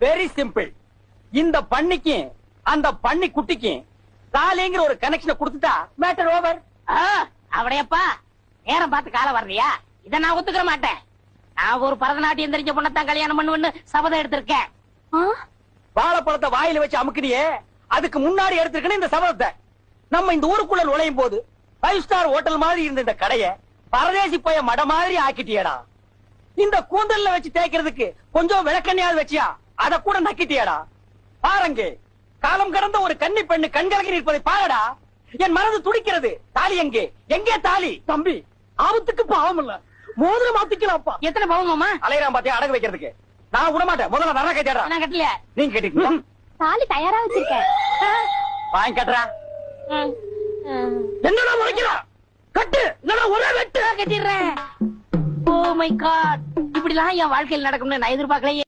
Very simple. இந்த பண்ணிக்கும் அந்த பண்ணி குட்டிக்கும் தாலிங்கிற ஒரு கனெக்ஷனை கொடுத்துட்டா மேட்டர் ஓவர். அவடையப்பா நேரம் பார்த்து காலம் வர்றியா? இத நான் ஒத்துக்கிற மாட்டேன். நான் ஒரு பரதநாட்டியம் தெரிஞ்ச பொண்ணத்தான் கல்யாணம் பண்ணுவேன்னு சபதம் எடுத்திருக்கேன். வாழைப்பழத்தை வாயில வச்சு அமுக்குனியே, அதுக்கு முன்னாடி எடுத்திருக்கணும் இந்த சபதத்தை. நம்ம இந்த ஊருக்குள்ள நுழையும் போது 5 ஸ்டார் ஹோட்டல் மாதிரி இருந்த இந்த கடைய பரதேசி போய மட மாதிரி ஆக்கிட்டியடா. இந்த கூந்தல்ல வச்சு தேய்க்கிறதுக்கு கொஞ்சம் விளக்கண்ணியாவது வச்சியா, அத கூட நக்கிட்டியடா. பாருங்க, காலம் கடந்த ஒரு கன்னி பெண்ணு கண்கலங்கி நிற்பதை பாருடா. என் மனது துடிக்கிறது. தாலி எங்கே? எங்கே தாலி? தம்பி, ஆபத்துக்கு பாவம் இல்ல, மோதிரம் மாத்திக்கலாம்ப்பா. எத்தனை பவுன்மாமா? அலையறான் பாத்தியா அடகு வைக்கிறதுக்கு. நான் விட மாட்டேன். முதல்ல நரா கேட்டா. நான் கட்டல. நீங்க கேட்டீங்க. தாலி தயாரா வச்சிருக்கேன். வாங்கி கட்டுறா. என்னடா முறைக்கிறா? கட்டு. என்னடா ஒரே வெட்டு. கட்டிடுறேன். ஓ மை காட், இப்படிலாம் என் வாழ்க்கையில் நடக்கும்னு நான் எதிர்பார்க்கலையே.